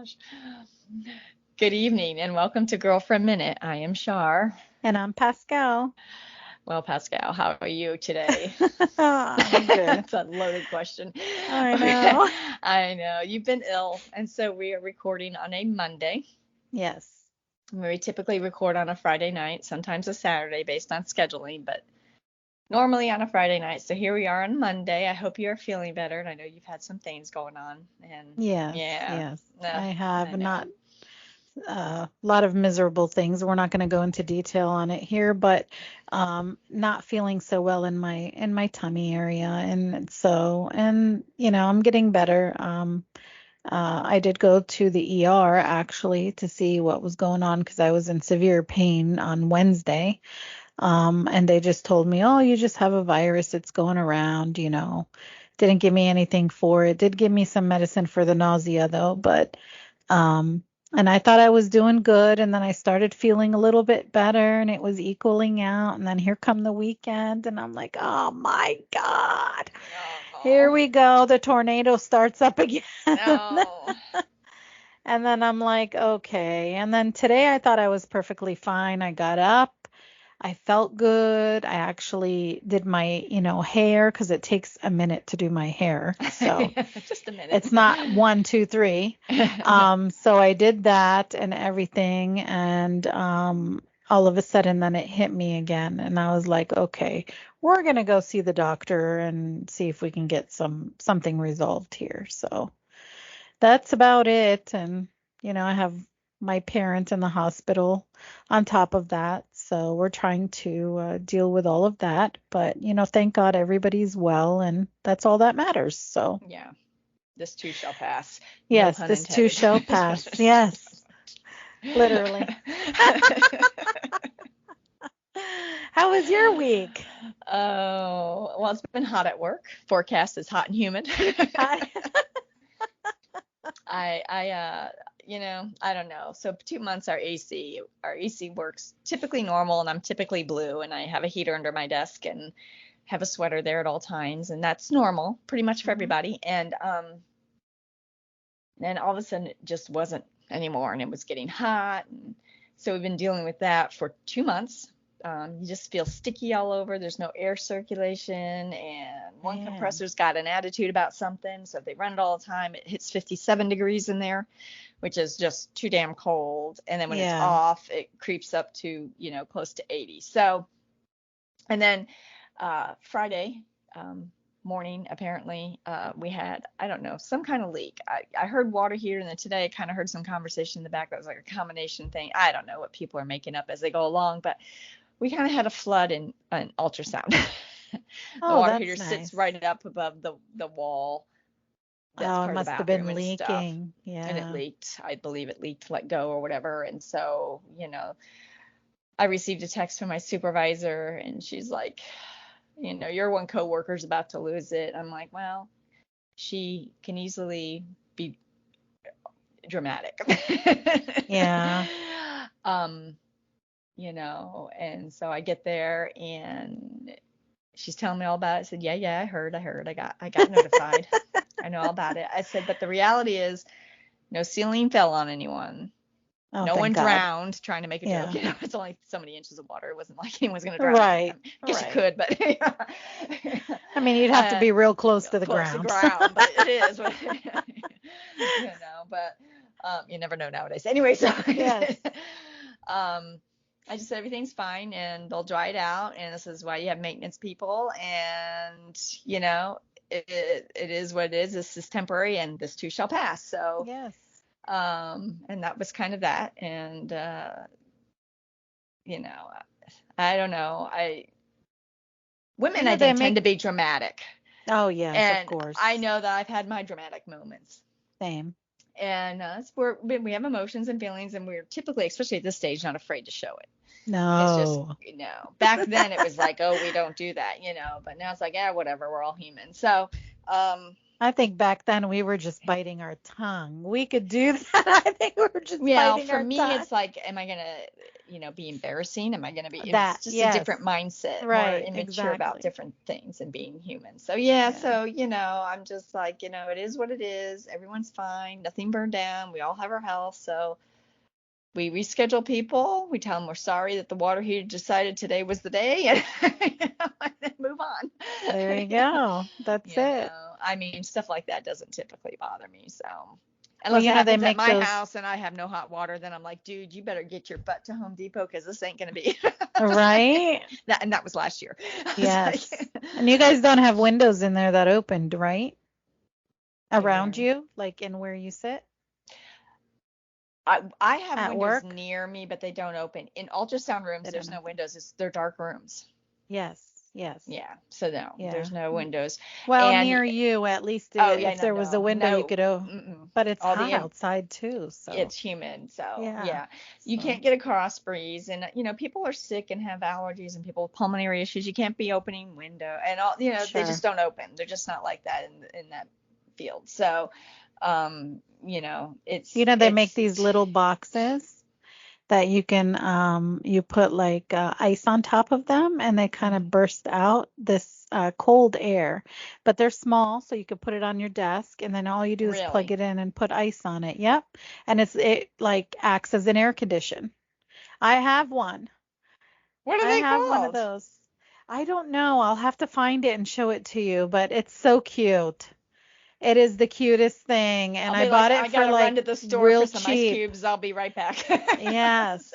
gosh. Good evening and welcome to Girlfriend Minute. I am Shar. And I'm Pascal. Well, Pascal, how are you today? I'm good. That's a loaded question. I Okay. know. I know you've been ill, and so we are recording on a Monday. Yes. We typically record on a Friday night, sometimes a Saturday based on scheduling, but normally on a Friday night. So here we are on Monday. I hope you're feeling better, and I know you've had some things going on, and Yes. yeah, Yes. ugh, I have I know. not a lot of miserable things. We're not going to go into detail on it here, but not feeling so well in my tummy area, and I'm getting better. I did go to the ER actually to see what was going on because I was in severe pain on Wednesday. And they just told me, oh, you just have a virus. It's going around. Didn't give me anything for it. Did give me some medicine for the nausea though, but um, and I thought I was doing good, and then I started feeling a little bit better, and it was equaling out. And then here come the weekend, and I'm like, oh my God, here Oh, we go. The tornado starts up again. no. And then I'm like, okay. And then today I thought I was perfectly fine. I got up. I felt good. I actually did my hair because it takes a minute to do my hair. So Just a minute. it's not one, two, three. So I did that and everything. And all of a sudden then it hit me again. And I was like, okay, we're gonna go see the doctor and see if we can get something resolved here. So that's about it. And, I have my parent in the hospital on top of that. So we're trying to deal with all of that. But, thank God everybody's well, and that's all that matters. So, Yeah, this too shall pass. No yes, pun this too intended. shall pass. Yes, literally. How was your week? Oh, well, it's been hot at work. Forecast is hot and humid. I, I don't know. So 2 months our AC works typically normal, and I'm typically blue, and I have a heater under my desk and have a sweater there at all times, and that's normal pretty much for Mhm. everybody. And then all of a sudden it just wasn't anymore, and it was getting hot, and so we've been dealing with that for 2 months. You just feel sticky all over. There's no air circulation, and one Man, compressor's got an attitude about something. So if they run it all the time, it hits 57 degrees in there, which is just too damn cold. And then when it's yeah, off, it creeps up to, close to 80. So, and then Friday morning, apparently, we had, I don't know, some kind of leak. I heard water heater, and then today I kind of heard some conversation in the back that was like a combination thing. I don't know what people are making up as they go along, but we kind of had a flood in an ultrasound. The oh, water heater that's sits nice. right up above the wall that's Oh, it part of the must have bathroom been and stuff. leaking. And it Yeah. leaked. I believe it leaked, let go or whatever. And so, I received a text from my supervisor, and she's like, your one coworker's about to lose it. I'm like, well, she can easily be dramatic. Yeah. um, and so I get there, and she's telling me all about it. I said, yeah, I heard. I got notified. I know all about it. I said, but the reality is no ceiling fell on anyone. Oh, No thank one God. drowned trying to make a joke. Yeah. It's only so many inches of water. It wasn't like anyone's going to drown. I mean, Right. I guess you Right. could, but I mean, you'd have to uh, be real close to the close to ground. ground, but it is. But you never know nowadays. Anyway, so Yes. um, I just said everything's fine, and they'll dry it out, and this is why you have maintenance people, and it is what it is. This is temporary, and this too shall pass. So Yes. and that was kind of that. And you know, I don't know. Women, I They think, tend make, to be dramatic, oh, yes, of and I course. know that I've had my dramatic moments. Same. And we have emotions and feelings, and we're typically, especially at this stage, not afraid to show it. It's just, No. back then it was like, oh, we don't do that, but now it's like, yeah, whatever, we're all human. So, um, I think back then we were just biting our tongue. We could do that. I think we were just Yeah, biting for our me, tongue. it's like, am I gonna, be embarrassing? Am I gonna be? That, It's just a yes. different mindset, more Right, immature about exactly. different things and being human. So yeah, Yeah. so I'm just like, it is what it is. Everyone's fine. Nothing burned down. We all have our health. So we reschedule people. We tell them we're sorry that the water heater decided today was the day, and then move on. There you go. That's it. I mean, stuff like that doesn't typically bother me. So Well, unless it they happens at make my those, house and I have no hot water, then I'm like, dude, you better get your butt to Home Depot because this ain't gonna be right? that was last year. Yes. And you guys don't have windows in there that opened, right? Around Where? you, like in where you sit I have at windows work? near me, but they don't open. In ultrasound rooms, They there's don't no open. windows. They're dark rooms. Yes, yes. Yeah, so no, Yeah. there's no windows. Well, And near you, at least oh yeah, if no, there was a no, window, you no, could, oh, mm-mm. but it's All hot the outside too, so it's humid, so yeah. yeah, you So, can't get a cross breeze, and people are sick and have allergies, and people with pulmonary issues. You can't be opening window, and all they just sure. don't open. They're just not like that in that field. So, They make it's these little boxes that you can you put like ice on top of them and they kind of burst out this cold air, but they're small so you could put it on your desk and then all you do is plug really. it in and put ice on it. Yep. And it like acts as an air condition. I have one. What are I they have one of called? those. I don't know. I'll have to find it and show it to you, but it's so cute. It is the cutest thing and I'll I be like, bought it I for gotta run like to the store for real some ice cheap. cubes. I'll be right back. Yes.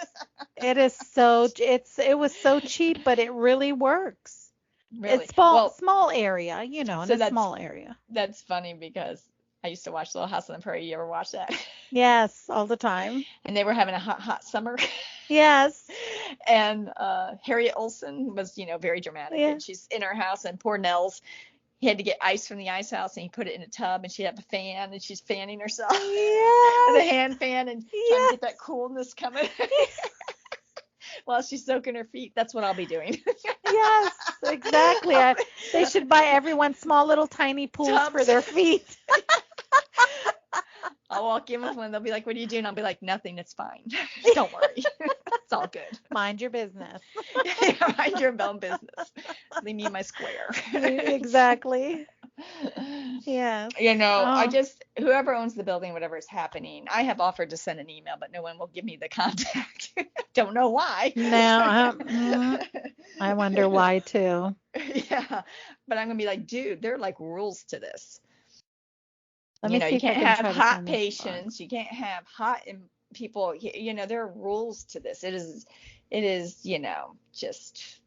It was so cheap, but it really works. It's Really? Well, small area, in so a small area. that's funny because I used to watch Little House on the Prairie. You ever watch that? Yes, all the time. And they were having a hot, hot summer. Yes. And Harriet Olsen was, very dramatic. Yeah. And she's in her house, and poor Nels, he had to get ice from the ice house, and he put it in a tub, and she had a fan, and she's fanning herself with a Yes. hand fan and trying to Yes. get that coolness coming while she's soaking her feet. That's what I'll be doing. Yes, exactly. They should buy everyone small little tiny pools for Tubs. their feet. I'll walk in with one. They'll be like, "What are you doing?" I'll be like, "Nothing. It's fine. Don't worry. It's all good. Mind your business. Mind your own business. Leave me in my square." Exactly. Yes. I Oh, just, whoever owns the building, whatever is happening, I have offered to send an email, but no one will give me the contact. Don't know why. now I wonder why too. Yeah, but I'm gonna be like, dude, there are like rules to this. Let me see You if I can't can have try to hot find this box. patients. You can't have hot people. There are rules to this. It is, just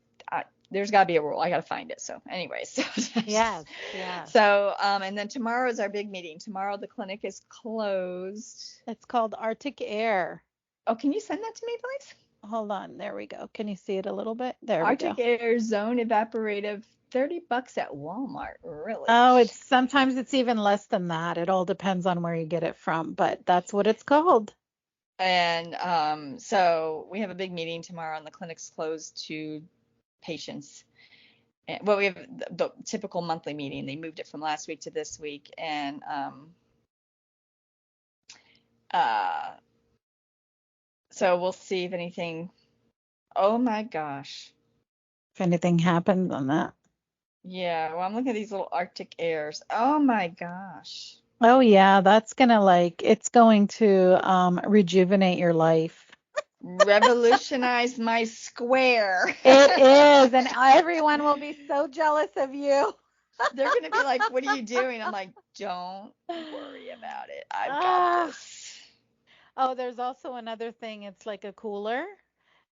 there's got to be a rule. I got to find it. So, anyways, Yes, yes. so and then tomorrow is our big meeting. Tomorrow the clinic is closed. It's called Arctic Air. Oh, can you send that to me, please? Hold on, there we go. Can you see it a little bit? There we go. Arctic Air Zone Evaporative, $30 at Walmart. Really? Oh, it's sometimes it's even less than that. It all depends on where you get it from, but that's what it's called. And so we have a big meeting tomorrow, and the clinic's closed to patients. Well, we have the typical monthly meeting. They moved it from last week to this week, and uh, so we'll see if anything. Oh my gosh. If anything happens on that. Yeah, well, I'm looking at these little Arctic airs. Oh my gosh. Oh yeah, it's going to rejuvenate your life. Revolutionize my square. It is, and everyone will be so jealous of you. They're gonna be like, "What are you doing?" I'm like, "Don't worry about it. I've got Ah. this." Oh, there's also another thing. It's like a cooler,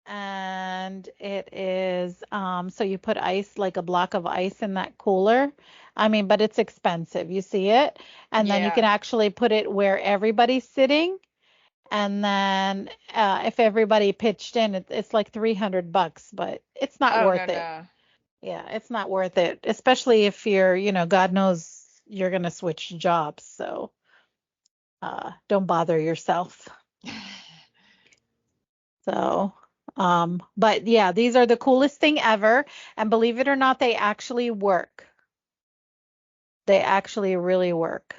and it is so you put ice, like a block of ice in that cooler. I mean, but it's expensive. You see it? And then you can Yeah. actually put it where everybody's sitting. And then if everybody pitched in, it's like $300, but it's not Oh no worth it. no. Yeah, it's not worth it, especially if you're, God knows you're gonna switch jobs. So don't bother yourself. So, but yeah, these are the coolest thing ever. And believe it or not, they actually work. They actually really work.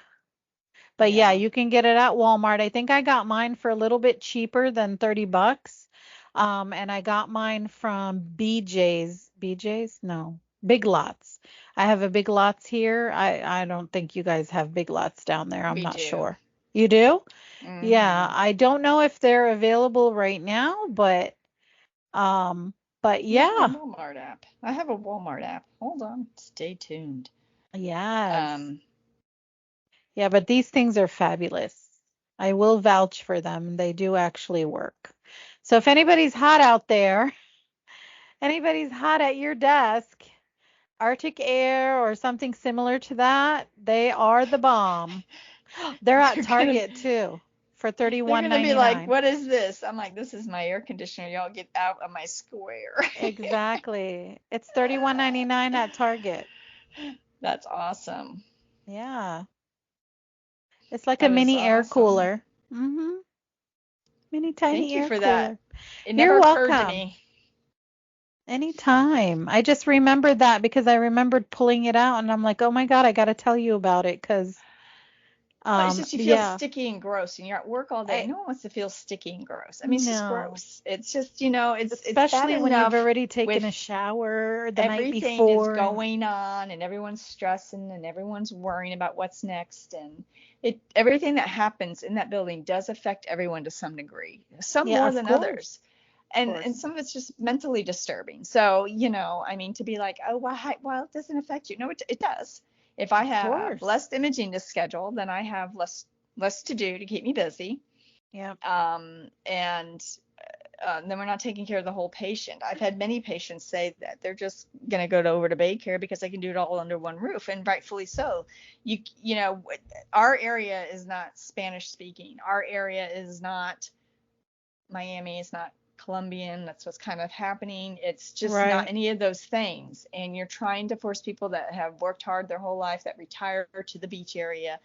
But yeah, Yeah. you can get it at Walmart. I think I got mine for a little bit cheaper than $30. And I got mine from BJ's. BJ's? No. Big Lots. I have a Big Lots here. I don't think you guys have Big Lots down there. I'm We not do. sure. You do? Yeah, Mm-hmm. I don't know if they're available right now, um but My yeah. Walmart app. I have a Walmart app. Hold on. Stay tuned. Yes. Um, Yeah, but these things are fabulous. I will vouch for them. They do actually work. So if anybody's hot out there, anybody's hot at your desk, Arctic Air or something similar to that, they are the bomb. They're at they're gonna Target too for they're gonna be like, 31.99. what is this? I'm like, this is my air conditioner. Y'all get out of my square. Exactly. It's 31.99 at Target. That's awesome. Yeah. It's like a That is mini air awesome. cooler. Mini Thank tiny you air for that. cooler. It You're never occurred to welcome. me. Anytime. I just remembered that because I remembered pulling it out and I'm like, oh my God, I got to tell you about it because, Well, it's just you feel yeah, sticky and gross, and you're at work all day. I, No one wants to feel sticky and gross. I mean, it's just no, gross. It's just, it's bad especially when you've enough already taken with a shower the night everything is before. And going on and everyone's stressing and everyone's worrying about what's next, and it everything that happens in that building does affect everyone to some degree, some yeah, more of than course, others, of and course, some of it's just mentally disturbing. So I mean, to be like, oh, well, it doesn't affect you. No, it does. If I of have course. less imaging to schedule, then I have less to do to keep me busy, Yep. and then we're not taking care of the whole patient. I've had many patients say that they're just going to go over to Baycare because they can do it all under one roof, and rightfully so. You know, our area is not Spanish speaking. Our area is not Miami. It's not Colombian. That's what's kind of happening. It's just not Right. any of those things. And you're trying to force people that have worked hard their whole life, that retire to the beach area,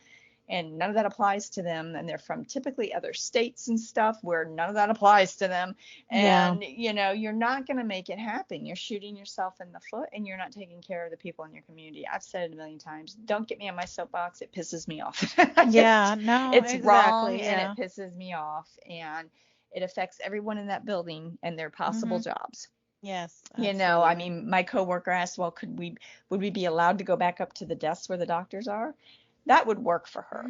and none of that applies to them, and they're from typically other states and stuff where none of that applies to them, Yeah. and you're not going to make it happen. You're shooting yourself in the foot, and you're not taking care of the people in your community. I've said it a million times. Don't get me on my soapbox. It pisses me off. Yeah. No, It's wrong, exactly. and it Yeah. pisses me off, and it affects everyone in that building and their possible hmm jobs. Yes, I absolutely. mean, my coworker asked, well, would we be allowed to go back up to the desks where the doctors are? That would work for her.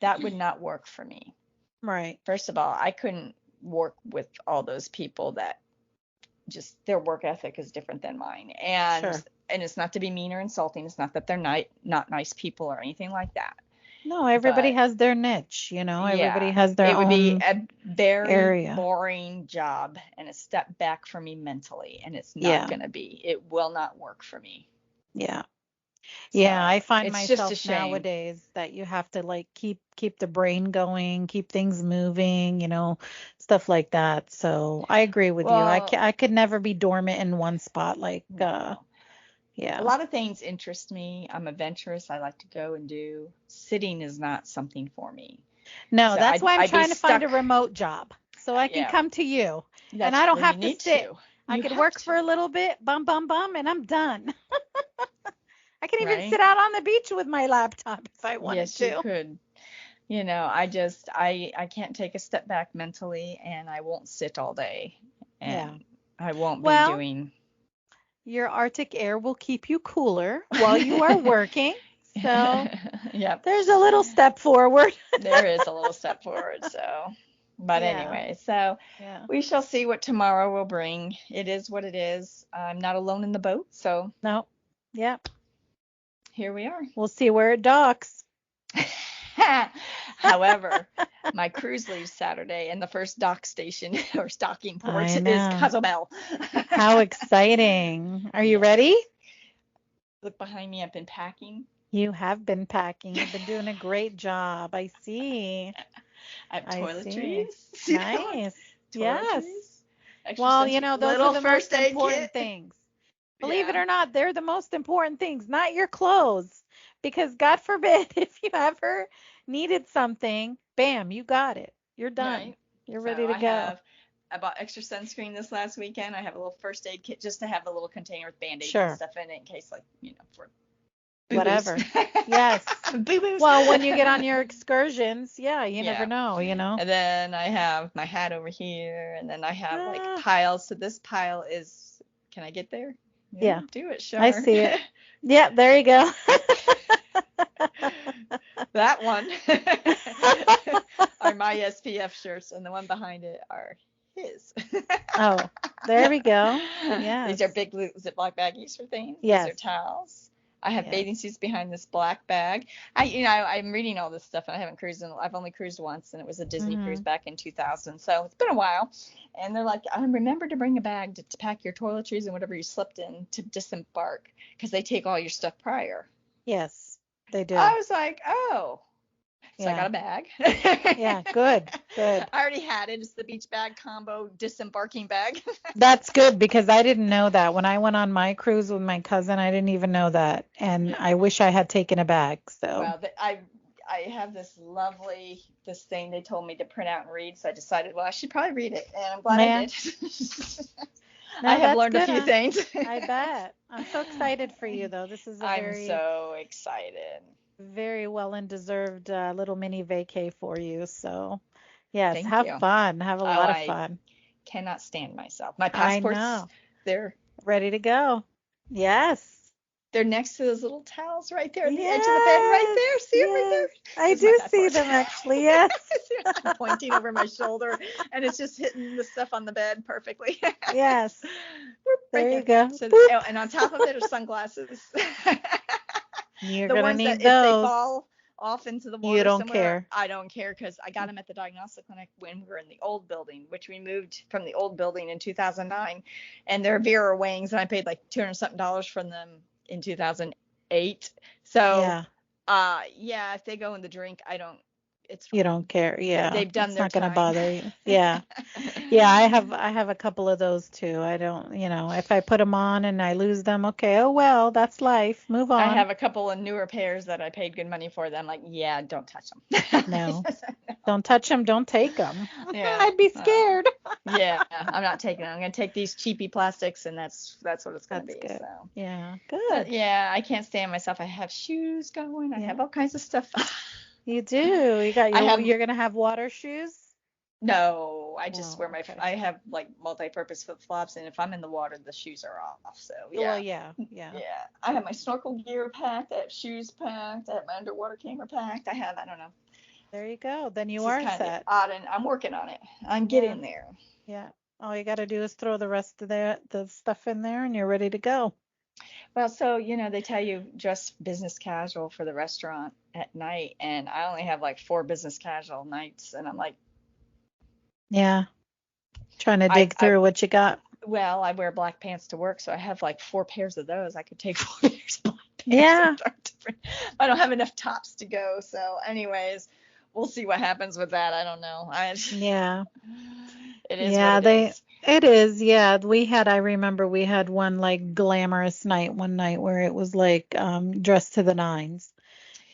That would not work for me. Right. First of all, I couldn't work with all those people that just their work ethic is different than mine. Sure. And it's not to be mean or insulting. It's not that they're not nice people or anything like that. No, everybody But has their niche, everybody yeah, has their it would be own a very area. boring job and a step back for me mentally, and it's not Yeah. going to be. It will not work for me. Yeah. Yeah, I So find it's just a myself shame. nowadays that you have to like keep the brain going, keep things moving, stuff like that. So I agree with you. Well, I could never be dormant in one spot no. A yeah. lot of things interest me. I'm adventurous. I like to go and do. Sitting is not something for me. No, So that's why I'm I'd be trying to find a stuck. remote job so I can Yeah, come to you and that's I don't well, you have to need sit. to. I You could have work for a to, little bit, bum bum bum, and I'm done. I can even sit right? out on the beach with my laptop if I wanted Yes, you to. could. I can't take a step back mentally, and I won't sit all day, Yeah. and I won't be Well, doing. your Arctic air will keep you cooler while you are working. So Yep, there's a little step forward. there is a little step forward. So, but Yeah. anyway, so Yeah. we shall see what tomorrow will bring. It is what it is. I'm not alone in the boat, so No. Yeah. here we are. We'll see where it docks. However, my cruise leaves Saturday, and the first dock station or docking port I is know. Cozumel. How exciting. Are you Yes. ready? Look behind me. I've been packing. You have been packing. You've been doing a great job. I see. I have I see. toiletries. See that one? Nice. Yes. Toiletries. Extra Well, sunscreen. those are Little the most first aid important kit. things. Believe it Yeah. or not, they're the most important things, not your clothes. Because God forbid, if you ever needed something, bam, you got it. You're done. Right. You're So ready to go. I bought extra sunscreen this last weekend. I have a little first aid kit just to have a little container with band-aids and Sure. stuff in it in case, like, for Boo-boos. whatever. Yes. Boo-boos. Well, when you get on your excursions, yeah, you never Yeah. know, you know. And then I have my hat over here, and then I have like Ah, piles. So this pile is, can I get there? Yeah, yeah, do it, I Summer. see it. Yeah, there you go. That one are my SPF shirts, and the one behind it are his. Oh, there we go. These Yes. are big blue Ziploc baggies for things. These are Yes. towels. I have Yes. bathing suits behind this black bag. I'm reading all this stuff, and I haven't cruised I've only cruised once, and it was a Disney cruise Hmm. back in 2000. So it's been a while. And they're like, remember to bring a bag to pack your toiletries and whatever you slept in to disembark, because they take all your stuff prior. Yes, they I do. was like, oh. So I got Yeah. a bag. Yeah, good. Good. I already had it. It's the beach bag combo disembarking bag. That's good because I didn't know that. When I went on my cruise with my cousin, I didn't even know that. And I wish I had taken a bag. So, Well, I have this thing they told me to print out and read, so I decided, well, I should probably read it, and I'm glad I yeah. did. I No, have that's learned a good. few things. I bet. I'm so excited for you, though. This is a I'm very, so excited. very well and deserved little mini vacay for you. So, yes, Thank have you. fun. Have a Oh, lot of I fun. cannot stand myself. My I passports, know. they're Ready to go. Yes. they're next to those little towels right there at the edge of the bed, right Yes. there. See them right Yes. there? I Those are my do see passports. them actually. Yes. I'm pointing over my shoulder, and it's just hitting the stuff on the bed perfectly. Yes. Right There you there. go. So, Boop. and on top of it are sunglasses. You're The gonna ones that need if they those. fall off into the You water don't somewhere, care. I don't care, because I got them at the diagnostic clinic when we were in the old building, which we moved from the old building in 2009, and they're Vera wings, and I paid like 200 something dollars from them in 2008. So, Yeah. yeah, if they go in the drink, I don't. It's You fine. don't care. Yeah. They've done It's their not gonna time. bother you. Yeah. Yeah, I have a couple of those too. I don't, if I put them on and I lose them, okay, oh well, that's life. Move I on. have a couple of newer pairs that I paid good money for. That I'm like, yeah, don't touch them. No. Don't touch them, don't take them. Yeah. I'd be scared. Yeah, I'm not taking them. I'm gonna take these cheapy plastics, and that's what it's gonna That's be. good. So, Yeah, but good. yeah, I can't stand myself. I have shoes going. I Yeah. have all kinds of stuff. You do. You got I have you're gonna have water shoes? no. I just wear Oh, my. okay. I have like multi-purpose flip-flops, and if I'm in the water, the shoes are off. So Well, yeah. yeah, yeah. Yeah, I have my snorkel gear packed. I have shoes packed. I have my underwater camera packed. I don't know. There you go. Then you This is are kind of set. odd, and I'm working on it. I'm Yeah, getting there. yeah. All you got to do is throw the rest of the stuff in there and you're ready to go. Well, so, they tell you dress business casual for the restaurant at night, and I only have like 4 business casual nights, and I'm like, Yeah. Trying to I, dig I, through what you got. well, I wear black pants to work, so I have like 4 pairs of those. I could take 4 pairs of black pants Yeah. and start different. I don't have enough tops to go, so anyways, we'll see what happens with that. I don't know. Yeah. It is what Yeah, it is. it is. Yeah, I remember we had one like glamorous night one night where it was like dressed to the nines.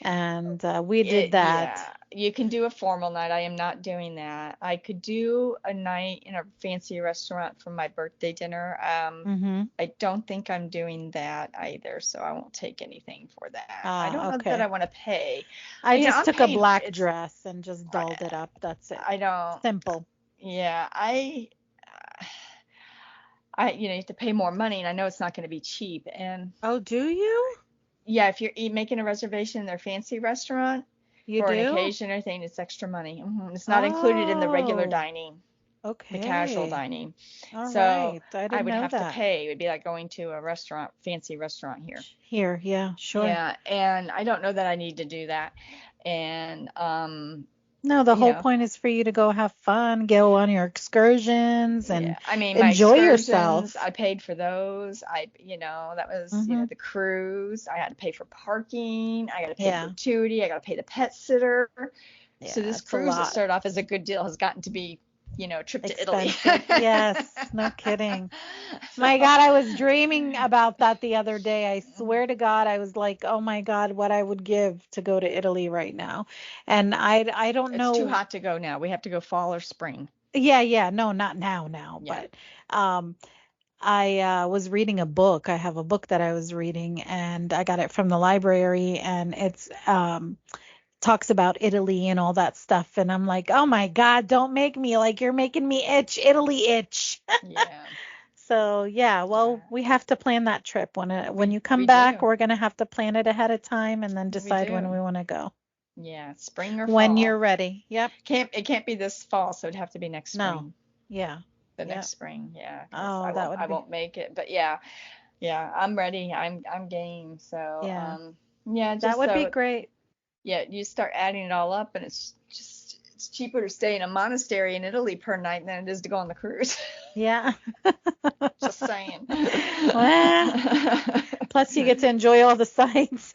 And we did that. Yeah, you can do a formal night. I am not doing that. I could do a night in a fancy restaurant for my birthday dinner. Mm-hmm. I don't think I'm doing that either, so I won't take anything for that. I don't Ah, know that I okay. want to pay. I just I'm took a paying. black dress and just I, dolled it up. That's it. I don't. Simple. Yeah, you have to pay more money, and I know it's not going to be cheap. And Oh, do you? yeah, if you're making a reservation in their fancy restaurant You for an do? occasion or thing, it's extra money. It's not included in the regular Oh, dining, the casual okay. dining. All So right. I I didn't would know have to that. pay. It would be like going to a restaurant, fancy restaurant here. Here, yeah, sure. Yeah, and I don't know that I need to do that. And No, the you whole know, point is for you to go have fun, go on your excursions and yeah. I mean, my enjoy excursions, yourself. I paid for those. That was, Mm-hmm. the cruise. I had to pay for parking. I got to pay Yeah. gratuity. I got to pay the pet sitter. So Yeah, this it's a cruise that lot. started off as a good deal has gotten to be, a trip to Italy. Expensive. Yes, no kidding. So, My God, I was dreaming about that the other day. I swear to God, I was like, oh my God, what I would give to go to Italy right now. And I don't it's too know. hot to go now. We have to go fall or spring. Yeah, yeah, no, not now, Yeah. but um I was reading a book. I have a book that I was reading, and I got it from the library, and it's talks about Italy and all that stuff. And I'm like, oh my God, don't make me like you're making me itch, Italy itch. Yeah. So yeah, well, Yeah. we have to plan that trip. When We you come we back, do. we're gonna have to plan it ahead of time and then We decide when do. we want to go. Yeah, spring or When fall. you're ready. Yep. It can't be this fall, so it'd have to be next No. spring. Yeah. The next Yep. spring, yeah, because Oh, I that won't would I be. won't make it. But yeah, yeah, I'm ready. I'm game. So Yeah. yeah, That just would be so great. yeah, you start adding it all up, and it's cheaper to stay in a monastery in Italy per night than it is to go on the cruise. Yeah. Just saying. Well, plus you get to enjoy all the sights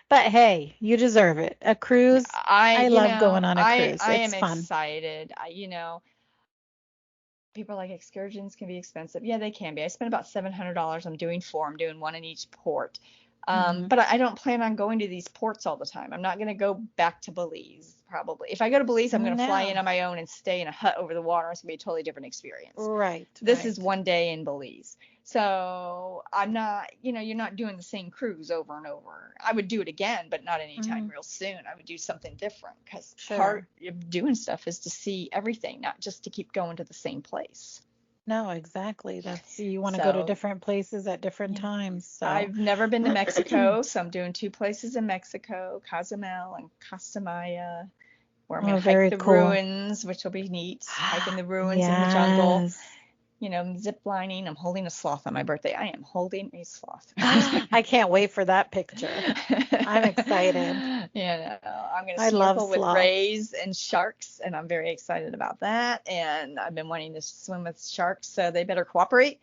but hey, you deserve it. A cruise. I love going on a cruise. I It's am fun. excited. People are like excursions can be expensive. Yeah, they can be. I spent about $700. I'm doing four. I'm doing one in each port. Hmm. But I don't plan on going to these ports all the time. I'm not going to go back to Belize, probably. If I go to Belize, I'm going to fly in No. on my own and stay in a hut over the water. It's going to be a totally different experience. Right, This is right. one day in Belize. So I'm not, you're not doing the same cruise over and over. I would do it again, but not anytime Hmm. real soon. I would do something different because part Sure. of doing stuff is to see everything, not just to keep going to the same place. No, exactly. That's you want to go to So, different places at different yeah. times. So, I've never been to Mexico, so I'm doing two places in Mexico, Cozumel and Costa Maya, where I'm going oh, to hike very the cool. ruins, which will be neat. Hiking the ruins in the jungle, Yes. zip lining. I'm holding a sloth on my birthday. I am holding a sloth. I can't wait for that picture. I'm excited. I'm going to I love snorkel with sloths. rays and sharks, and I'm very excited about that. And I've been wanting to swim with sharks, so they better cooperate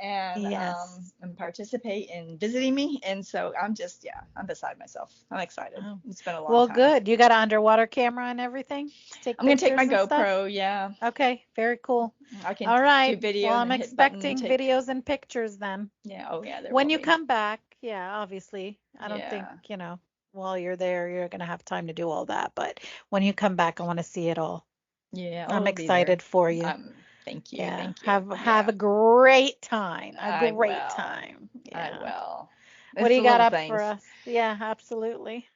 and Yes. and participate in visiting me. And so I'm beside myself. I'm excited. Oh. It's been a long Well, time. good. You got an underwater camera and everything to take I'm going to take my pictures and stuff? GoPro. Yeah, Okay, very cool. I can All do right. Well, video and I'm then hit button and expecting take. videos and pictures then. Yeah, oh yeah, there When will you be. come back, yeah, obviously. I don't think, Yeah, while you're there, you're gonna have time to do all that. But when you come back, I want to see it all. yeah, oh, I'm it'll be there. excited for you. Thank you, Yeah. thank you. Have Yeah, a great time. A I great will. time. I Yeah. will. What do It's you the got little up for things. us? Yeah, absolutely.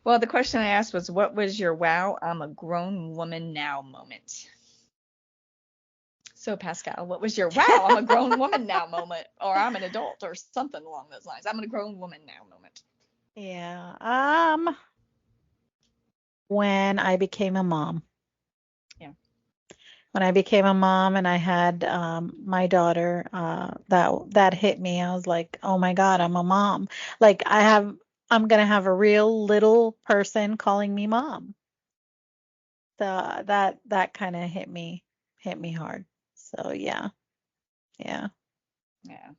Well, the question I asked was, what was your wow, I'm a grown woman now moment? So, Pascal, what was your wow, I'm a grown woman now moment? Or I'm an adult or something along those lines. I'm a grown woman now moment. Yeah. When I became a mom. Yeah. When I became a mom and I had my daughter, that hit me. I was like, oh my God, I'm a mom. Like I'm gonna have a real little person calling me mom. So that kind of hit me hard. So yeah, yeah. Yeah.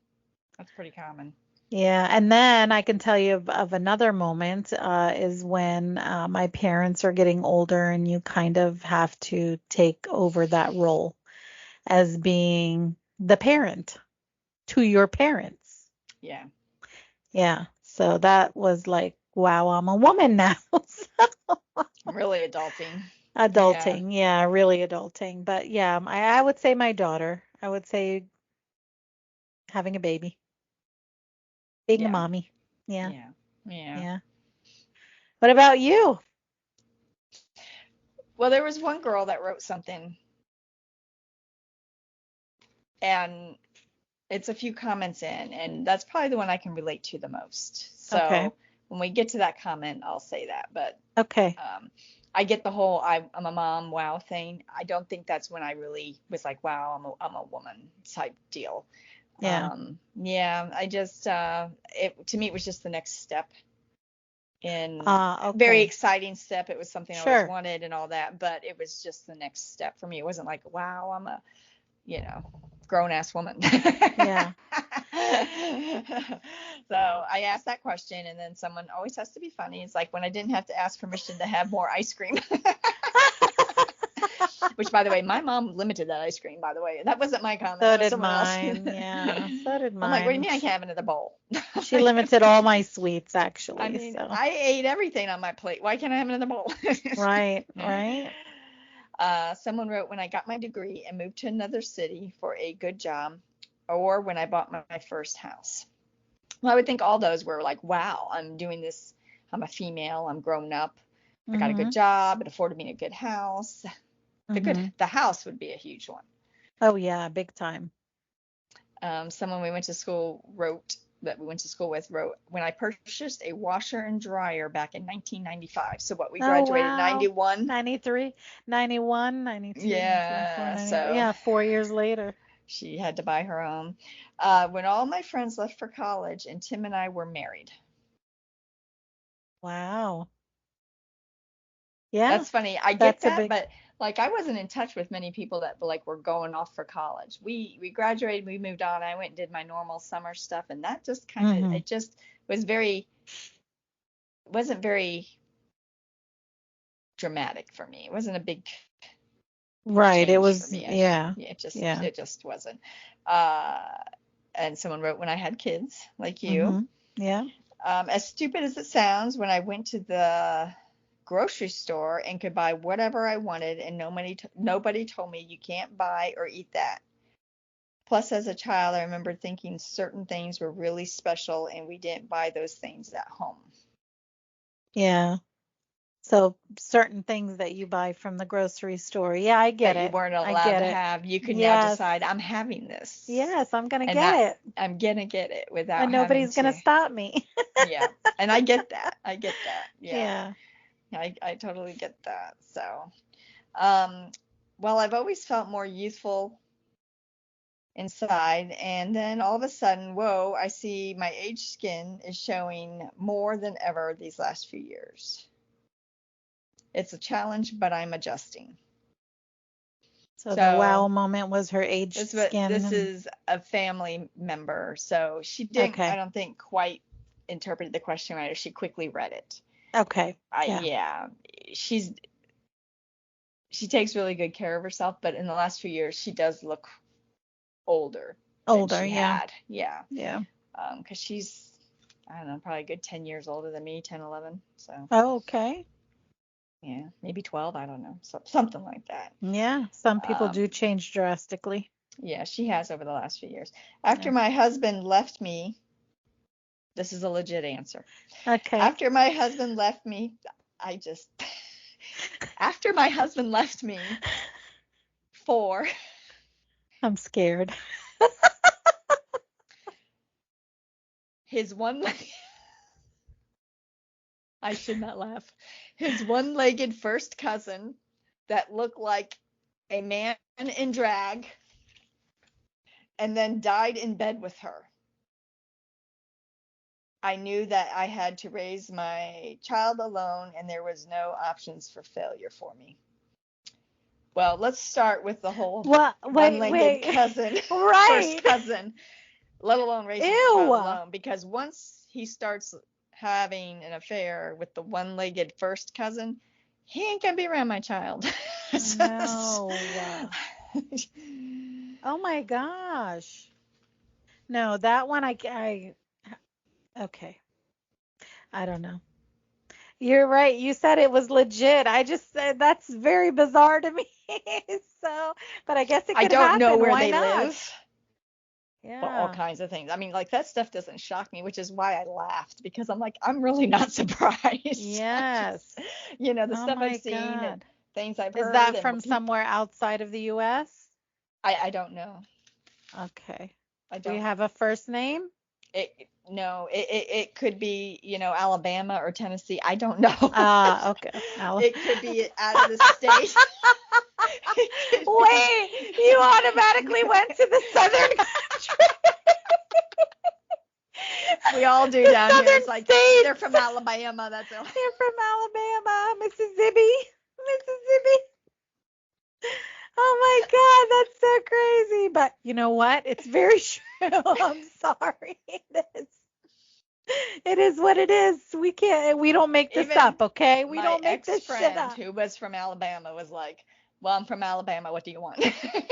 That's pretty common. Yeah, and then I can tell you of another moment is when my parents are getting older and you kind of have to take over that role as being the parent to your parents. Yeah. Yeah, so that was like, wow, I'm a woman now. Really adulting. Yeah. Adulting, yeah, really adulting. But yeah, I would say my daughter. I would say having a baby, being a Yeah. mommy. Yeah, Yeah. Yeah. yeah. What about you? Well, there was one girl that wrote something, and it's a few comments in, and that's probably the one I can relate to the most. Okay, So when we get to that comment, I'll say that. But okay. I get the whole I'm a mom wow thing. I don't think that's when I really was like, wow, I'm a woman type deal. Yeah. Yeah, I just it to me it was just the next step in very Okay. exciting step. It was something I always Sure. wanted and all that, but it was just the next step for me. It wasn't like, wow, I'm a you know, grown ass woman. So Yeah. I asked that question, and then someone always has to be funny. It's like when I didn't have to ask permission to have more ice cream. Which, by the way, my mom limited that ice cream, by the way. That wasn't my comment, So that was did someone else. mine. Yeah. So did I'm like, what do you mine. mean I can't have another bowl? She limited all my sweets I actually. mean, So, I ate everything on my plate. Why can't I have another bowl? right, right. Someone wrote, when I got my degree and moved to another city for a good job, or when I bought my first house. Well, I would think all those were like, wow, I'm doing this. I'm a female. I'm grown up. I got a good Mhm. job. It afforded me a good house. Mhm. The house would be a huge one. Oh yeah, big time. Someone we went to school wrote that we went to school with wrote, when I purchased a washer and dryer back in 1995. So what, we Oh graduated wow. 91. 93, 91, 92, 93, 94, Yeah, 95. so Yeah, 4 years later. she had to buy her own. When all my friends left for college and Tim and I were married. Wow. Yeah, That's funny. I get that's a that, big. but like I wasn't in touch with many people that like were going off for college. We graduated, we moved on. I went and did my normal summer stuff, and that just kind of, Mhm. it just was very, wasn't very dramatic for me. It wasn't a big Right. It change for was, me. yeah. Yeah, Yeah. it just wasn't. Uh, and someone wrote, when I had kids like you. Mhm. Yeah. As stupid as it sounds, when I went to the grocery store and could buy whatever I wanted, and nobody told me you can't buy or eat that. Plus, as a child, I remember thinking certain things were really special, and we didn't buy those things at home. Yeah. So certain things that you buy from the grocery store. Yeah, I get That you it. weren't I allowed get to it. have. You could now Yes. decide, I'm having this, Yes, I'm gonna and get not, it. I'm gonna get it without And having nobody's gonna to. stop me. Yeah, and I get that. I get that. Yeah, Yeah. I totally get that. So, um, well, I've always felt more youthful inside, and then all of a sudden, whoa, I see my aged skin is showing more than ever these last few years. It's a challenge, but I'm adjusting. So the wow So moment was her aged skin. this is a family member, so she didn't, I Okay. don't think, quite interpreted the question right, or she quickly read it. Okay. Yeah. Yeah, she's she takes really good care of herself, but in the last few years she does look older than Older. she Yeah. had. Yeah. Yeah. Because she's, I don't know, probably a good 10 years older than me, 10, 11. So, Oh, okay. yeah, maybe 12, I don't know. So, something like that. Yeah. Some people Um, do change drastically. yeah, she has over the last few years. After Yeah. my husband left me, this is a legit answer. Okay. After my husband left me, I just, after my husband left me for I'm scared. his one, I should not laugh, his one-legged first cousin that looked like a man in drag and then died in bed with her. I knew that I had to raise my child alone and there was no options for failure for me. Well, let's start with the whole Well, wait, one-legged wait. cousin, Right. first cousin, let alone raising the child Ew. alone. Because once he starts having an affair with the one-legged first cousin, he ain't gonna be around my child. No. Oh my gosh. No, that one okay. I don't know. You're right. You said it was legit. I just said that's very bizarre to me. So, but I guess it I could don't know happen. where Why they not? live. All Yeah. kinds of things. I mean, like that stuff doesn't shock me, which is why I laughed because I'm like, I'm really not surprised. Yes. The Oh stuff I've my seen and God. things I've Is heard that and from what people, somewhere outside of the US? I don't know. Okay. I Do you don't. have a first name? No, it could be, Alabama or Tennessee. I don't know. Ah, okay. It could be out of the state. It could be. Wait, you automatically went to the southern country. We all do The down here. southern It's like they're states. from Alabama. That's all. They're from Alabama, Mississippi, Mississippi. Oh my God, that's so crazy. But you know what? It's very true. I'm sorry. It is. It is what it is. We don't make this Even up, okay? We my don't make this shit ex-friend up. who was from Alabama was like, "Well, I'm from Alabama. What do you want?"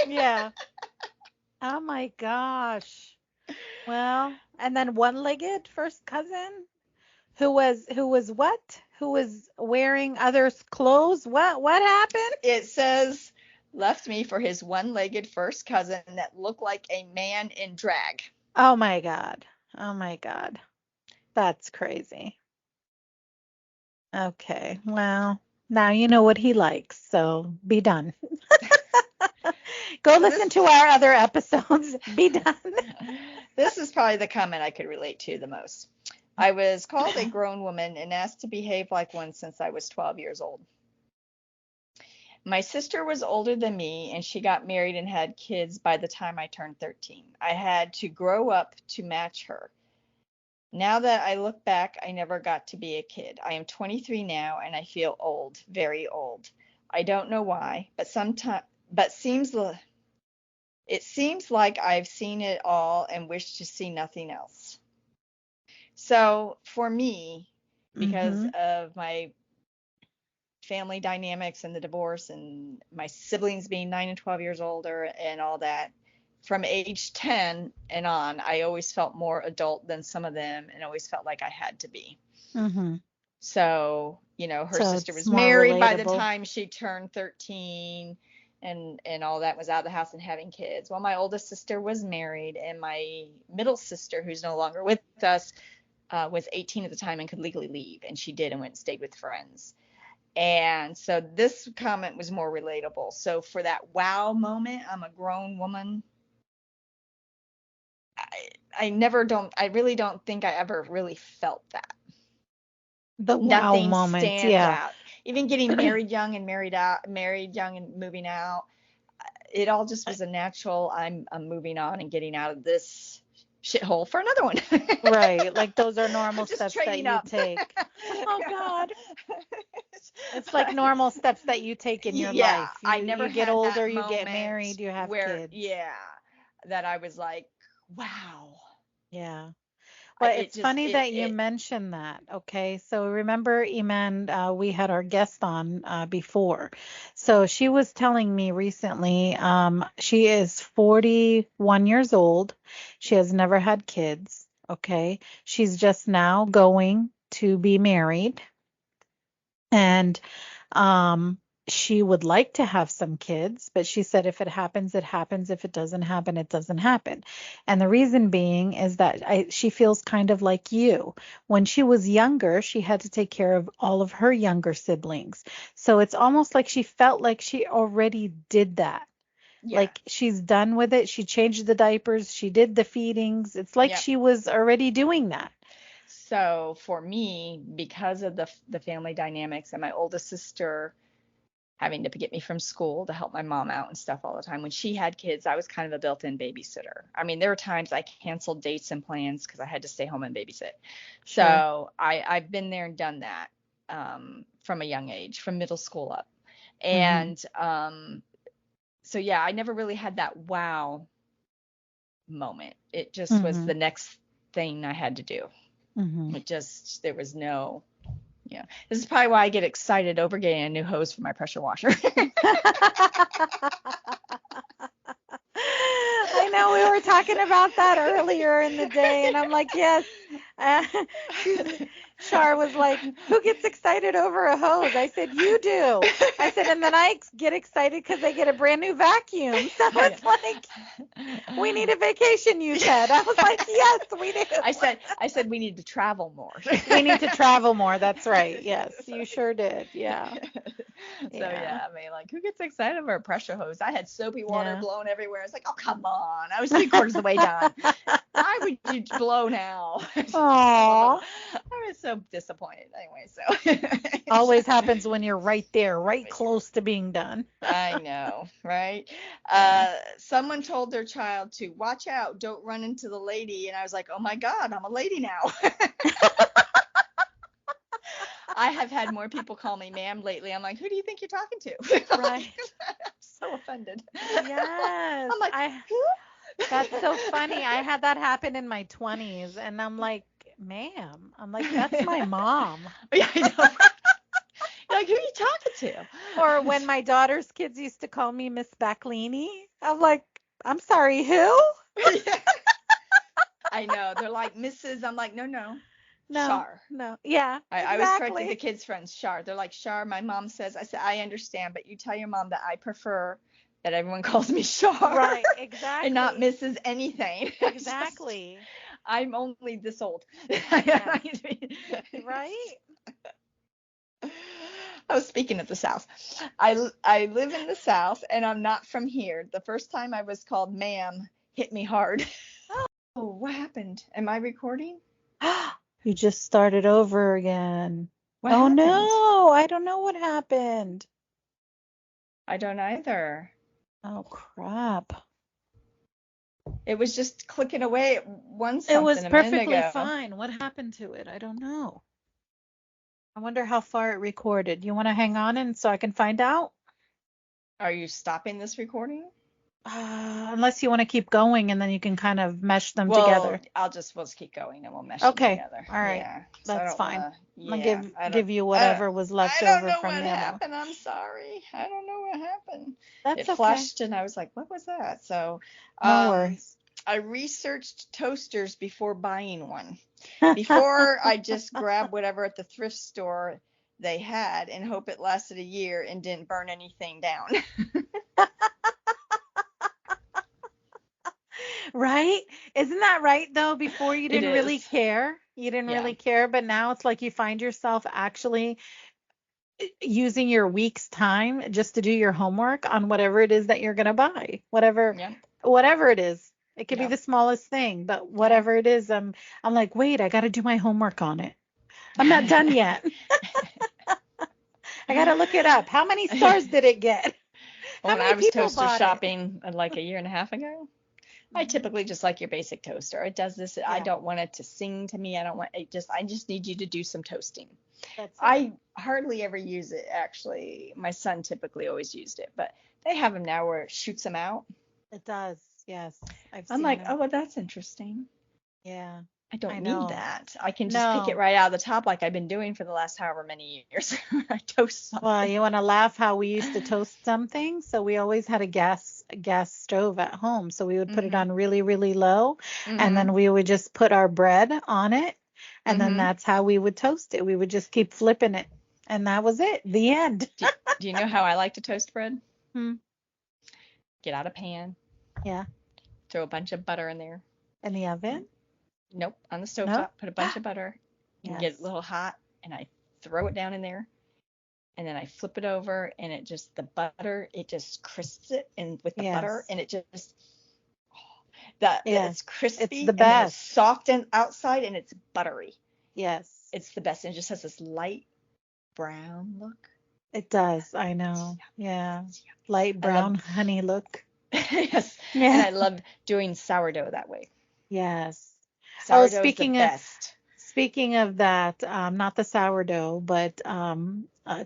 Yeah. Oh my gosh. Well, and then one-legged first cousin who was what? Who was wearing others' clothes? What happened? It says left me for his one-legged first cousin that looked like a man in drag. Oh my God. Oh my God. That's crazy. Okay. Well, now you know what he likes, so be done. Go So listen this to our other episodes. Be done. this is probably the comment I could relate to the most. I was called a grown woman and asked to behave like one since I was 12 years old. My sister was older than me, and she got married and had kids by the time I turned 13. I had to grow up to match her. Now that I look back, I never got to be a kid. I am 23 now, and I feel old, very old. I don't know why, but it seems like I've seen it all and wish to see nothing else. So for me, because Mm-hmm. of my family dynamics and the divorce and my siblings being 9 and 12 years older and all that, from age 10 and on, I always felt more adult than some of them and always felt like I had to be. Mm-hmm. So, her So sister it's was more married by the relatable. time she turned 13 and all that, was out of the house and having kids. Well, my oldest sister was married, and my middle sister, who's no longer with us, was 18 at the time and could legally leave, and she did and went and stayed with friends. And so this comment was more relatable. So for that wow moment, I'm a grown woman. I really don't think I ever really felt that. The wow Nothing moment. stands Yeah. out. Even getting married young and married young and moving out, it all just was a natural. I'm moving on and getting out of this shithole for another one. Right. Like those are normal I'm just steps that trading you up. take. Oh Yeah. God. It's like normal steps that you take in your Yeah, life. I You never get had older, that you get moment married, you have where, kids. yeah, that I was like, wow. Yeah. Well, It it's just, funny it, that you it, mentioned that. Okay. So remember, Iman, we had our guest on before. So she was telling me recently, she is 41 years old. She has never had kids. Okay. She's just now going to be married. And um, she would like to have some kids, but she said if it happens, it happens. If it doesn't happen, it doesn't happen. And the reason being is that she feels kind of like you. When she was younger, she had to take care of all of her younger siblings. So it's almost like she felt like she already did that. yeah, Like she's done with it. She changed the diapers, she did the feedings. It's like yeah. she was already doing that. So for me, because of the family dynamics and my oldest sister having to get me from school to help my mom out and stuff all the time, when she had kids, I was kind of a built-in babysitter. I mean, there were times I canceled dates and plans because I had to stay home and babysit. Sure. So I've been there and done that, from a young age, from middle school up. Mhm. And so yeah, I never really had that wow moment. It just was Mhm. the next thing I had to do. Mhm. There was no, yeah. This is probably why I get excited over getting a new hose for my pressure washer. I know we were talking about that earlier in the day, and I'm like, yes. Uh, she's Shar was like, who gets excited over a hose? I said, you do. I said, and then get excited because they get a brand new vacuum. So it's like, we need a vacation, you said. I was like, yes, we do. I said we need to travel more. We need to travel more. That's right. Yes, So, you sure did. Yeah. so Yeah. yeah, I mean, like, who gets excited over a pressure hose? I had soapy water Yeah. blown everywhere. It's like, oh, come on. I was three-quarters of the way done. Why would you blow now? Aw. I was so disappointed anyway. So Always happens when you're right there, right close to being done. I know, right? Yeah. Someone told their child to watch out, don't run into the lady, and I was like, oh my God, I'm a lady now. I have had more people call me ma'am lately. I'm like, who do you think you're talking to? Right. I'm so offended. Yes. I'm like, I who? That's so funny. I had that happen in my 20s and I'm like, ma'am. I'm like, that's my mom. Yeah, I know. Like, who are you talking to? Or when my daughter's kids used to call me Miss Backlini, I'm like, I'm sorry, who? Yeah, I know. They're like, Mrs. I'm like, no, no. No, Shar. no. Yeah, I always corrected the exactly. kids' friends, Shar. They're like, Shar, my mom says, I said, I understand, but you tell your mom that I prefer that everyone calls me Char. Right, exactly. And not Mrs. anything. Exactly. I'm only this old. Yeah. Right? I was speaking of the South. I live in the South, and I'm not from here. The first time I was called ma'am hit me hard. Oh, what happened? Am I recording? You just started over again. What Oh happened? no, I don't know what happened. I don't either. Oh crap. It was just clicking away at one It was something a minute perfectly ago. fine. What happened to it? I don't know. I wonder how far it recorded. You want to hang on and so I can find out? Are you stopping this recording? Unless you want to keep going and then you can kind of mesh them Well, together. we'll just keep going and we'll mesh them Okay. together. All right. Yeah. That's fine. Wanna, I'll give you whatever was left I don't over know from what the other one. happened. I'm sorry. I don't know what happened. That's It okay. flashed and I was like, what was that? So, No worries. I researched toasters before buying one. Before I just grabbed whatever at the thrift store they had and hope it lasted a year and didn't burn anything down. Right? Isn't that right though? Before you didn't really is. care. You didn't Yeah. really care, but now it's like you find yourself actually using your week's time just to do your homework on whatever it is that you're going to buy. Whatever it is. It could be the smallest thing, but whatever it is, I'm like, "Wait, I got to do my homework on it. I'm not done yet." I got to look it up. How many stars did it get? When I was toaster shopping like a year and a half ago, I typically just like your basic toaster. It does this. I don't want it to sing to me. I just need you to do some toasting. I hardly ever use it, actually. My son typically always used it, but they have them now where it shoots them out. It does. Yes. I'm like, oh, well, that's interesting. Yeah. I don't need that. I can just pick it right out of the top like I've been doing for the last however many years. I toast something. Well, you want to laugh how we used to toast something? So we always had a gas stove at home. So we would put it on really, really low, and then we would just put our bread on it, and then that's how we would toast it. We would just keep flipping it, and that was it. The end. Do you know how I like to toast bread? Get out a pan. Yeah. Throw a bunch of butter in there. In the oven? Nope, on the stovetop. Put a bunch of butter. Get it a little hot, and I throw it down in there, and then I flip it over, and the butter, it just crisps it, and with the butter, and it just, it's crispy. It's the best. And it's soft and outside, and it's buttery. Yes. It's the best, and it just has this light brown look. It does. I know. Yeah. Light brown honey look. Yes. Yeah. And I love doing sourdough that way. Yes. Sourdough is the best. Speaking of that, not the sourdough, but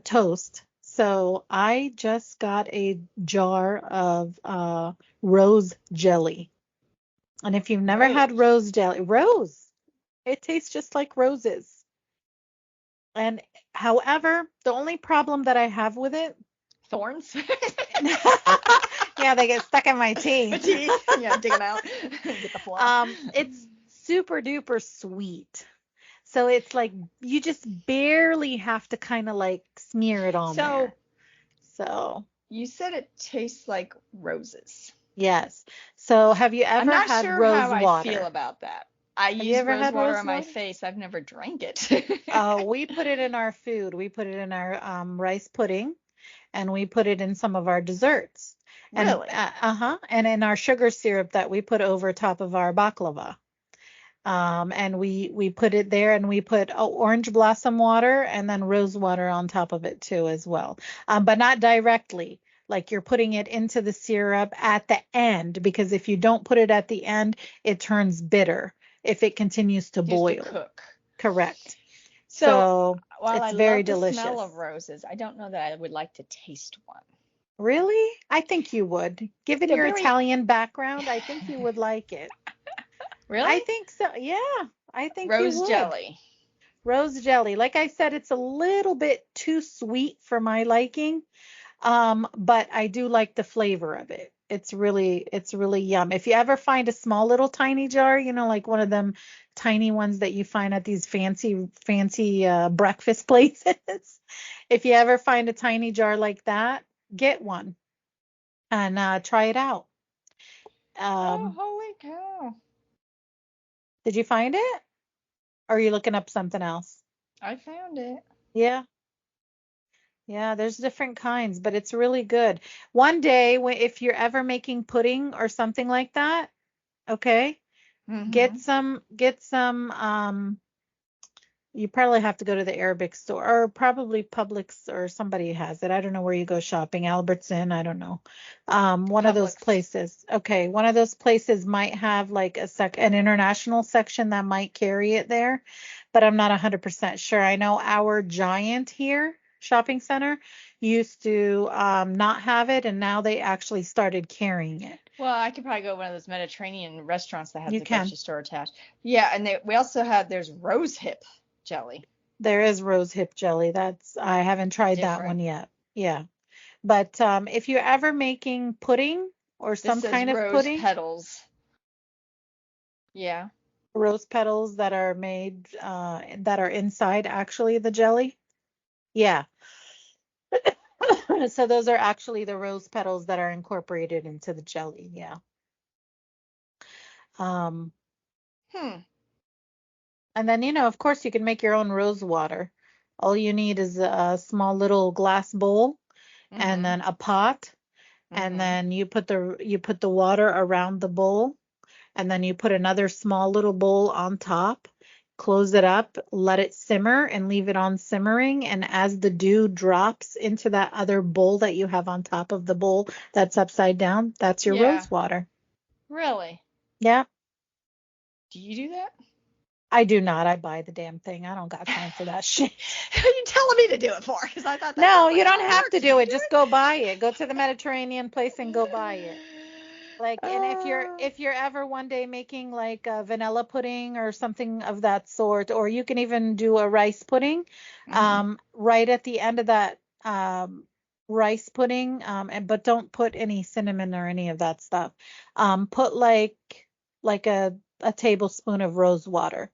toast. So I just got a jar of rose jelly. And if you've never had rose jelly, it tastes just like roses. And however, the only problem that I have with it, thorns. Yeah, they get stuck in my teeth. Yeah, dig them out. Get the fly. It's super duper sweet. So it's like you just barely have to kind of like smear it on there. So you said it tastes like roses. Yes. So have you ever had I'm not sure rose how water? I feel about that. I use rose water on my face. I've never drank it. We put it in our food. We put it in our rice pudding, and we put it in some of our desserts. Really? And in our sugar syrup that we put over top of our baklava. And we put it there, and we put orange blossom water and then rose water on top of it too as well. But not directly. Like you're putting it into the syrup at the end, because if you don't put it at the end, it turns bitter if it continues to boil. Cook. Correct. So while it's I very love delicious. The smell of roses, I don't know that I would like to taste one. Really? I think you would. Given your Italian background, I think you would like it. Really? I think so. Yeah, I think you would. Rose jelly. Rose jelly. Like I said, it's a little bit too sweet for my liking. But I do like the flavor of it. It's really yum. If you ever find a small little tiny jar, like one of them tiny ones that you find at these fancy breakfast places, if you ever find a tiny jar like that, get one. and try it out. Oh, Um, holy cow. did you find it? Or are you looking up something else? I found it. Yeah. Yeah, there's different kinds, but it's really good. One day, if you're ever making pudding or something like that, okay, Mm-hmm. get some, you probably have to go to the Arabic store or probably Publix or somebody has it. I don't know where you go shopping, Albertson, I don't know. One of those Publix. places. Okay, one of those places might have like an international section that might carry it there, but I'm not 100% sure. I know our Giant here shopping center used to not have it, and now they actually started carrying it. Well, I could probably go to one of those Mediterranean restaurants that has You the can. grocery store attached. Yeah, and we also have there's rose hip jelly. There is rose hip jelly. I haven't tried that one Different. yet. Yeah. But if you're ever making pudding or This some says kind of rose pudding, petals. Yeah. rose petals that are made that are inside actually the jelly. Yeah. So those are actually the rose petals that are incorporated into the jelly. Yeah. Um, Hmm. and then, of course, you can make your own rose water. All you need is a small little glass bowl and Mm-hmm. then a pot, and Mm-hmm. then you put the water around the bowl, and then you put another small little bowl on top, close it up, let it simmer, and leave it on simmering. And as the dew drops into that other bowl that you have on top of the bowl that's upside down, that's your Yeah. rose water. Really? Yeah, Do you do that? I do not. I buy the damn thing. I don't got time for that shit. What are you telling me to do it for? Because I thought that No, sounded you like a don't lot of have work. to You do don't it. do Just go buy it. Go to the Mediterranean place and go buy it. Like, it? and if you're ever one day making like a vanilla pudding or something of that sort, or you can even do a rice pudding, Mm-hmm. right at the end of that rice pudding, and but don't put any cinnamon or any of that stuff. Put like a tablespoon of rose water,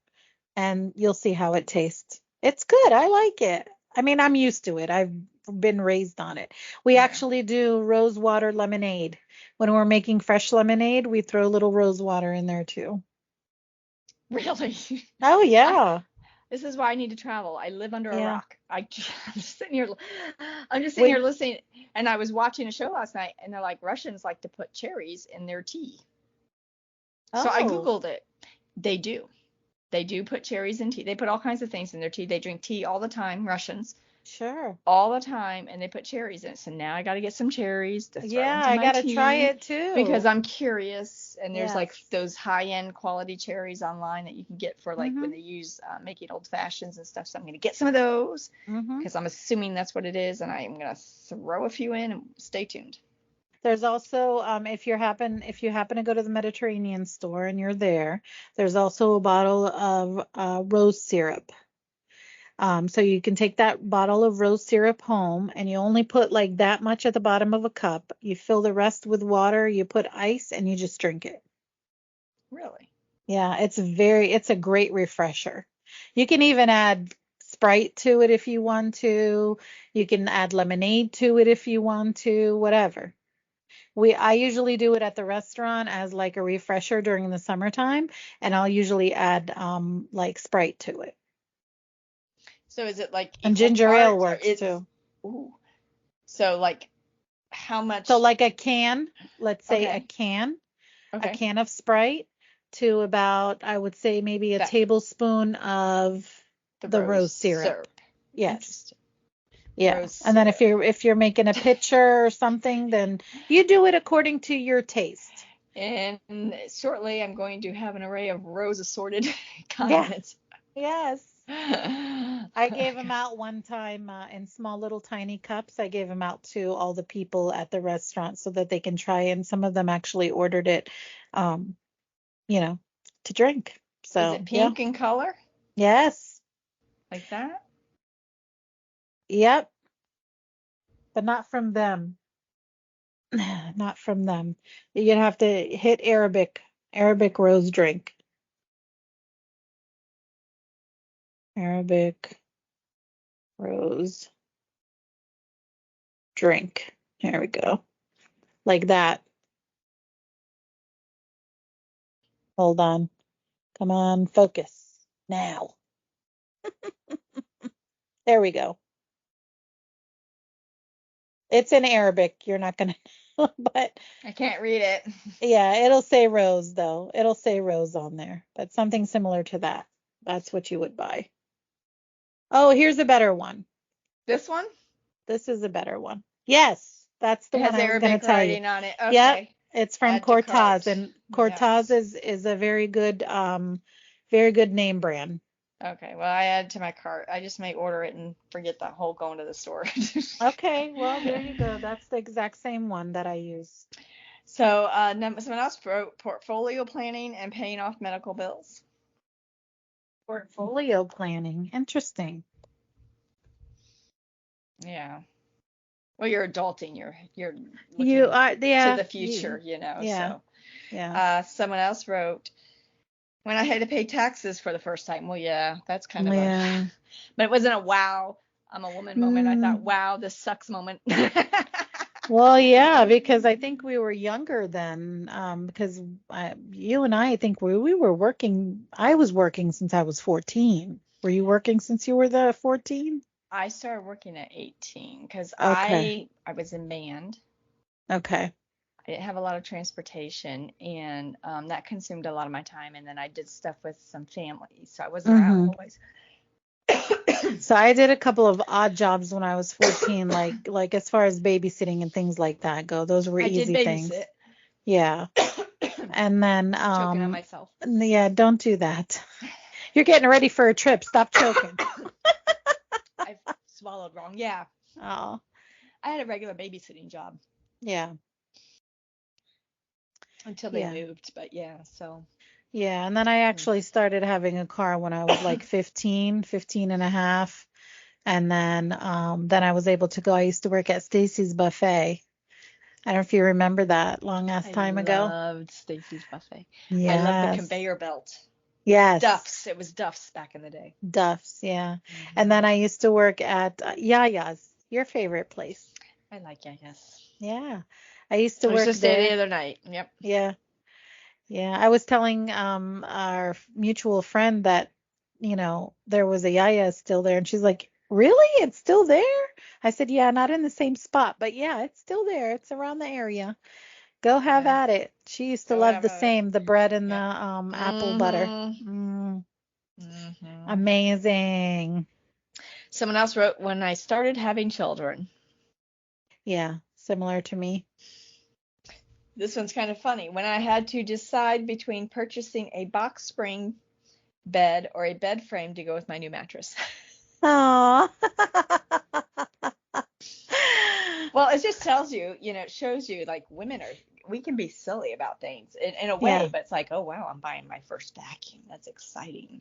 and you'll see how it tastes. It's good. I like it. I mean, I'm used to it. I've been raised on it. We Yeah. actually do rose water lemonade. When we're making fresh lemonade, we throw a little rose water in there too. Really? Oh I yeah. This is why I need to travel. I live under a Yeah. rock. I'm just sitting here. I'm just sitting here When listening. And I was watching a show last night, and they're like Russians like to put cherries in their tea. So I oh, googled it. They do. They do put cherries in tea. They put all kinds of things in their tea. They drink tea all the time. Russians sure. all the time, and they put cherries in it. So now I got to get some cherries to throw Yeah, into I my gotta try tea it because too. I'm curious. And there's like Yes. those high-end quality cherries online that you can get for like when Mm-hmm. they use making old fashions and stuff. So I'm gonna get some of those Mm-hmm. because I'm assuming that's what it is, and I'm gonna throw a few in and stay tuned. There's also, if you happen to go to the Mediterranean store and you're there, there's also a bottle of rose syrup. So you can take that bottle of rose syrup home, and you only put like that much at the bottom of a cup. You fill the rest with water, you put ice, and you just drink it. Really? Yeah, it's a great refresher. You can even add Sprite to it if you want to. You can add lemonade to it if you want to, whatever. I usually do it at the restaurant as like a refresher during the summertime, and I'll usually add like Sprite to it. So is it like And equal ginger ale parts, or works it's too. ooh? So like how So much? like a can, let's say a Okay. can, a Okay. can of Sprite to about, I would say maybe a That tablespoon of the the rose rose syrup. syrup. Yes. Interesting. Yeah. Rose And then if syrup. you're making a pitcher or something, then you do it according to your taste. And shortly, I'm going to have an array of rose assorted Yeah. condiments. Yes. I gave them Okay. out one time in small little tiny cups. I gave them out to all the people at the restaurant so that they can try, and some of them actually ordered it, um, you know, to drink. Is it So, yeah. pink in color Yes. like that? Yep. But not from them. Not from them. You're gonna have to hit Arabic rose drink. Arabic rose drink. There we go. like that. Hold on. Come on, focus. Now. There we go. It's in Arabic. You're not gonna but I can't read it. yeah, it'll say rose though. It'll say rose on there. But something similar to that. That's what you would buy. Oh, here's a better one. This one? This is a better one. Yes, that's the It one has I was gonna Arabic tell you. writing on it. Yep, Okay. it's from Add to Cortaz, cart. and Cortaz Yes. is a very good name brand. Okay. Well, I add to my cart. I just may order it and forget that whole going to the store. Okay, well, there you go. That's the exact same one that I use. So, someone else wrote portfolio planning and paying off medical bills. Portfolio planning. Interesting. Yeah. Well, you're adulting. You're You looking are, to yeah, the future, you know. yeah, So, yeah. someone else wrote when I had to pay taxes for the first time. Well, yeah, that's kind of a, Yeah. but it wasn't a wow, I'm a woman moment. I thought, Mm, wow, this sucks moment. well, yeah, because I think we were younger then, because you and I think we were working, I was working since I was 14. Were you working since you were the 14? I started working at 18 because Okay. I was in band. Okay. I didn't have a lot of transportation, and that consumed a lot of my time. And then I did stuff with some family, so I wasn't around Hmm. always. So I did a couple of odd jobs when I was 14, like as far as babysitting and things like that go. Those were I did easy things. babysit. Yeah. And then Choking on myself. yeah, don't do that. You're getting ready for a trip. Stop choking. I swallowed wrong. Yeah, Oh, I had a regular babysitting job yeah. until they Yeah. moved, but yeah, so Yeah, and then I actually started having a car when I was like 15, 15 and a half. And then I was able to go. I used to work at Stacy's Buffet. I don't know if you remember that long ass I time ago. loved Stacy's Buffet. I loved the Yes. conveyor belt. Yes. Duff's. It was Duff's back in the day. Duff's, yeah. And then Hmm. I used to work at Yaya's, your favorite place. I like it, yes. Yeah. I used to I was work just there the there. other night. Yep. Yeah. Yeah. I was telling our mutual friend that, there was a Yaya still there, and she's like, "Really? It's still there?" I said, "Yeah, not in the same spot, but yeah, it's still there. It's around the area. Go have Yeah. at it." She used to Go love have the at it. same, the bread and the Yep. apple butter. Hmm. Mm, Hmm. amazing. Someone else wrote, when I started having children. Yeah, similar to me. This one's kind of funny. When I had to decide between purchasing a box spring bed or a bed frame to go with my new mattress. Aw. Well, it just tells you, it shows you like we can be silly about things in a way, Yeah, but it's like, oh wow, I'm buying my first vacuum. That's exciting.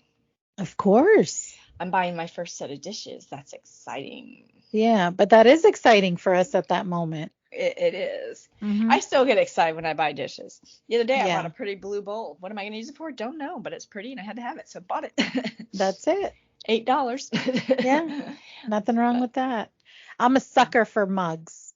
of course. I'm buying my first set of dishes. That's exciting. Yeah, but that is exciting for us at that moment. It is. Hmm. I still get excited when I buy dishes. The other day I bought Yeah, a pretty blue bowl. What am I going to use it for? Don't know, but it's pretty and I had to have it, so bought it. that's it. $8. Yeah, nothing wrong But with that. I'm a sucker for mugs.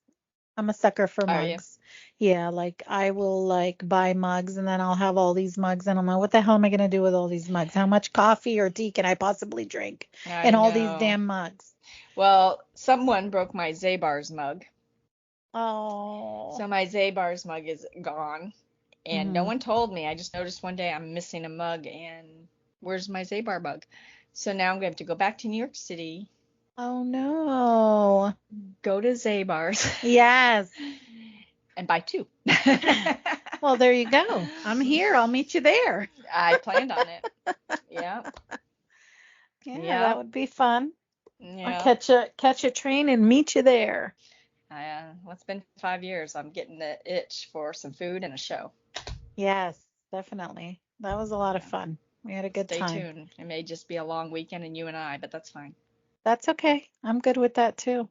I'm a sucker for are you? mugs. Yeah, like I will like buy mugs and then I'll have all these mugs and I'm like, what the hell am I gonna do with all these mugs? How much coffee or tea can I possibly drink in I all these know. damn mugs? Well, someone broke my Zabar's mug. Oh. So my Zabar's mug is gone, and no Hmm. one told me. I just noticed one day I'm missing a mug, and where's my Zabar mug? So now I'm going to have to go back to New York City, Oh no. go to Zabar's, Yes. and buy two. Well, there you go. I'm here. I'll meet you there. I planned on it. Yeah, Yeah, that yeah, would be fun. I'll yeah. catch a train and meet you there. Well, it's been 5 years. I'm getting the itch for some food and a show. Yes, definitely. That was a lot of Yeah. fun. We had a good Stay time. tuned. It may just be a long weekend and you and I, but that's fine. That's okay. I'm good with that too.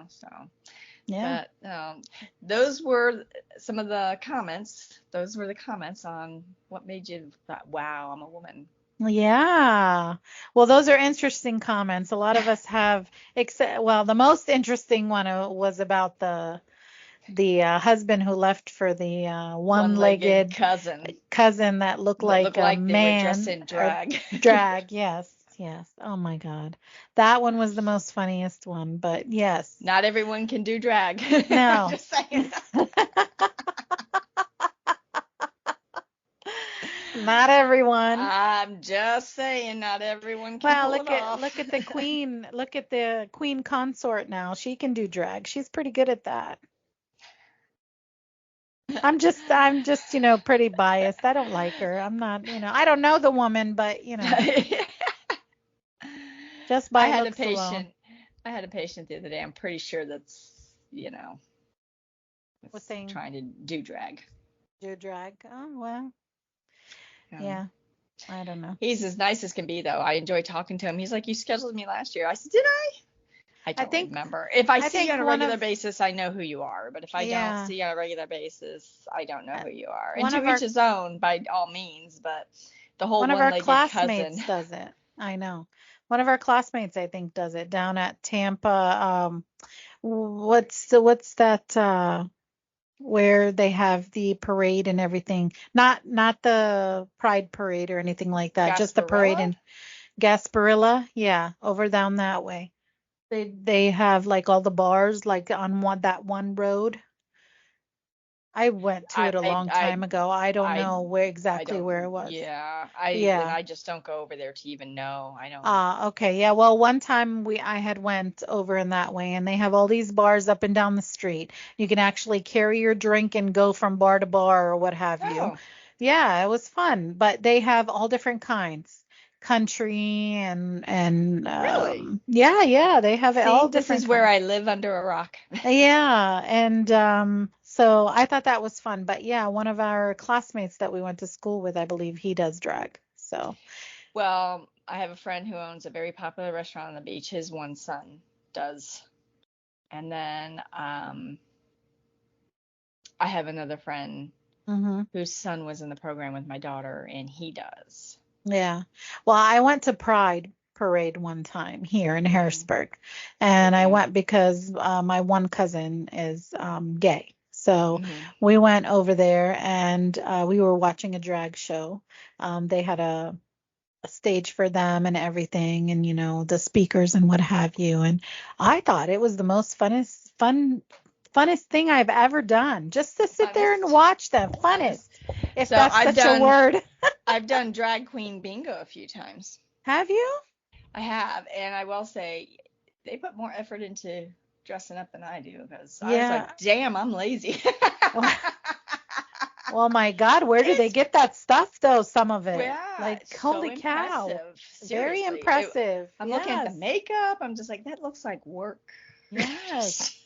So. Yeah. But those were some of the comments. Those were the comments on what made you thought, wow, I'm a woman. Yeah. Well, those are interesting comments. A lot of us have, except, well, the most interesting one was about the husband who left for the One-legged one-legged cousin cousin that looked that like looked a like they were dressed man in or drag. drag. Yes, yes. Oh my God. That one was the most funniest one, but yes. Not everyone can do drag. No. Just saying. Not everyone. I'm just saying, not everyone can Well, pull it off. look at the queen. Look at the queen consort now. She can do drag. She's pretty good at that. I'm just, pretty biased. I don't like her. I'm not, I don't know the woman, but, just I by had a looks alone. patient. I had a patient the other day. I'm pretty sure that's, Was was saying trying to do drag. do drag. Oh, well, Um, yeah. I don't know. he's as nice as can be, though. I enjoy talking to him. He's like, "You scheduled me last year." I said, "Did I?" I I don't think remember. If I I see you think on a one regular of basis, I know who you are. But if I don't yeah, see you on a regular basis, I don't know uh, who you are. And one to of each our his own, by all means. But the whole one of our one-legged cousin. classmates does it. I know. One of our classmates, I think, does it down at Tampa. What's that where they have the parade and everything? Not the Pride parade or anything like that, just the parade Gasparilla? in Gasparilla. Yeah, over down that way. They have like all the bars like on that one road. I went to I it a I long I time ago. I don't I know where I exactly where it don't. was. Yeah, Yeah. I just don't go over there to even know. I don't. Ah, okay. Yeah, well, one time I had went over in that way and they have all these bars up and down the street. You can actually carry your drink and go from bar to bar or what have you. Oh, Yeah, it was fun, but they have all different kinds. Country and really? yeah, yeah, they have See, all this different is where kinds. I live under a rock. Yeah, and so I thought that was fun. But yeah, one of our classmates that we went to school with, I believe he does drag. So, Well, I have a friend who owns a very popular restaurant on the beach. His one son does. And then I have another friend mhm. whose son was in the program with my daughter, and he does. Yeah. Well, I went to Pride Parade one time here in Hmm. Harrisburg, and I Yeah. went because my one cousin is gay. So Hmm. we went over there and we were watching a drag show. They had a stage for them and everything, and the speakers and what have you. And I thought it was the most funnest thing I've ever done, just to sit there and Funnest. watch them. Funnest, Funnest. if So that's such a word. I've done drag queen bingo a few times. Have you? I have, and I will say they put more effort into dressing up than I do because I was Yeah. like, damn, I'm lazy. Well, my God, where do they It's get that stuff though? Some of it. yeah, Like, it's so holy cow. impressive. Very Seriously, impressive. I'm looking at the Yes. makeup. I'm just like, that looks like work. Yes.